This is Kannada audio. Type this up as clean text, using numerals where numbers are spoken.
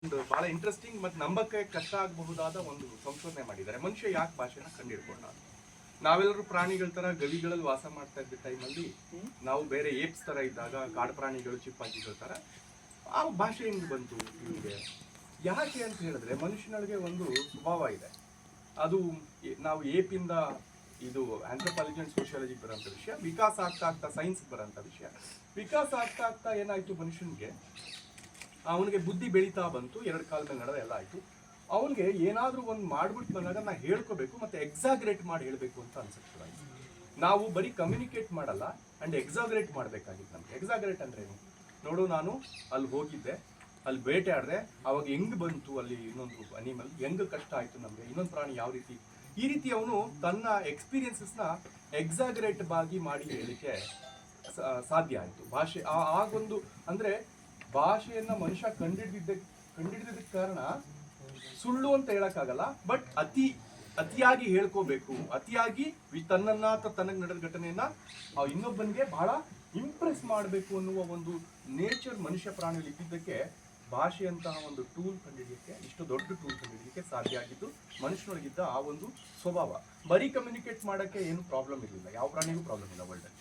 ಒಂದು ಬಹಳ ಇಂಟ್ರೆಸ್ಟಿಂಗ್ ಮತ್ತು ನಂಬಕ್ಕೆ ಕಷ್ಟ ಆಗಬಹುದಾದ ಒಂದು ಸಂಶೋಧನೆ ಮಾಡಿದ್ದಾರೆ. ಮನುಷ್ಯ ಯಾಕೆ ಭಾಷೆನ ಕಂಡುಹಿಡ್ಕೊಂಡ? ನಾವೆಲ್ಲರೂ ಪ್ರಾಣಿಗಳ ತರ ಗವಿಗಳಲ್ಲಿ ವಾಸ ಮಾಡ್ತಾ ಇದ್ದ ಟೈಮಲ್ಲಿ ನಾವು ಬೇರೆ ಏಪ್ಸ್ ತರ ಇದ್ದಾಗ ಕಾಡು ಪ್ರಾಣಿಗಳು ಚಿಪ್ಪಾಂಜಿಗಳ ತರ ಆ ಭಾಷೆ ಹೆಂಗ್ ಬಂತು ನಿಮಗೆ? ಯಾಕೆ ಅಂತ ಹೇಳಿದ್ರೆ ಮನುಷ್ಯನಿಗೆ ಒಂದು ಸ್ವಭಾವ ಇದೆ. ಅದು ನಾವು ಏಪಿಂದ ಇದು ಆಂಥ್ರೋಪಾಲಜಿ ಅಂಡ್ ಸೋಷಿಯಾಲಜಿ ಬರೋಂಥ ವಿಷಯ, ವಿಕಾಸ ಆಗ್ತಾ ಆಗ್ತಾ ಸೈನ್ಸ್ ಬರೋಂಥ ವಿಷಯ. ವಿಕಾಸ ಆಗ್ತಾ ಆಗ್ತಾ ಏನಾಯ್ತು, ಮನುಷ್ಯನಿಗೆ ಅವನಿಗೆ ಬುದ್ಧಿ ಬೆಳೀತಾ ಬಂತು, ಎರಡು ಕಾಲ ಮೇಲೆ ನಡೆದ ಎಲ್ಲ ಆಯ್ತು. ಅವನಿಗೆ ಏನಾದ್ರೂ ಒಂದು ಮಾಡ್ಬಿಟ್ಟು ಬಂದಾಗ ನಾ ಹೇಳ್ಕೋಬೇಕು ಮತ್ತೆ ಎಕ್ಸಾಗ್ರೇಟ್ ಮಾಡಿ ಹೇಳ್ಬೇಕು ಅಂತ ಅನ್ಸುತ್ತೆ. ನಾವು ಬರೀ ಕಮ್ಯುನಿಕೇಟ್ ಮಾಡಲ್ಲ ಅಂಡ್ ಎಕ್ಸಾಗ್ರೇಟ್ ಮಾಡ್ಬೇಕಾಗಿತ್ತು. ನಮ್ಗೆ ಎಕ್ಸಾಗ್ರೇಟ್ ಅಂದ್ರೆ ಏನು? ನೋಡು, ನಾನು ಅಲ್ಲಿ ಹೋಗಿದ್ದೆ, ಅಲ್ಲಿ ಬೇಟೆ ಆಡಿದೆ, ಅವಾಗ ಹೆಂಗ್ ಬಂತು ಅಲ್ಲಿ ಇನ್ನೊಂದು ಅನಿಮಲ್, ಹೆಂಗ್ ಕಷ್ಟ ಆಯ್ತು ನಮ್ಗೆ, ಇನ್ನೊಂದು ಪ್ರಾಣಿ ಯಾವ ರೀತಿ, ಈ ರೀತಿ ಅವನು ತನ್ನ ಎಕ್ಸ್ಪೀರಿಯನ್ಸಸ್ನ ಎಕ್ಸಾಗ್ರೇಟ್ ಆಗಿ ಮಾಡಿ ಹೇಳಲಿಕ್ಕೆ ಸಾಧ್ಯ ಆಯ್ತು. ಭಾಷೆ ಆಗೊಂದು ಅಂದ್ರೆ ಭಾಷೆಯನ್ನ ಮನುಷ್ಯ ಕಂಡಿಡಿದಕ್ಕೆ ಕಾರಣ ಸುಳ್ಳು ಅಂತ ಹೇಳಕ್ಕಾಗಲ್ಲ, ಬಟ್ ಅತಿಯಾಗಿ ಹೇಳ್ಕೋಬೇಕು, ಅತಿಯಾಗಿ ತನ್ನನ್ನ ಅಥವಾ ತನಗೆ ನಡೆದ ಘಟನೆಯನ್ನ ಇನ್ನೊಬ್ಬನಿಗೆ ಬಹಳ ಇಂಪ್ರೆಸ್ ಮಾಡಬೇಕು ಅನ್ನುವ ಒಂದು ನೇಚರ್ ಮನುಷ್ಯ ಪ್ರಾಣಿಯಲ್ಲಿ ಇದ್ದಿದ್ದಕ್ಕೆ ಭಾಷೆಯಂತಹ ಒಂದು ಟೂಲ್ ಕಂಡುಹಿಡಿಯಕ್ಕೆ, ಇಷ್ಟು ದೊಡ್ಡ ಟೂಲ್ ಕಂಡುಹಿಡಿಯಕ್ಕೆ ಸಾಧ್ಯ ಆಗಿದ್ದು ಮನುಷ್ಯನೊಳಗಿದ್ದ ಆ ಒಂದು ಸ್ವಭಾವ. ಬರೀ ಕಮ್ಯುನಿಕೇಟ್ ಮಾಡೋಕ್ಕೆ ಏನು ಪ್ರಾಬ್ಲಮ್ ಇರಲಿಲ್ಲ, ಯಾವ ಪ್ರಾಣಿಗೂ ಪ್ರಾಬ್ಲಮ್ ಇಲ್ಲ ವರ್ಲ್ಡಲ್ಲಿ.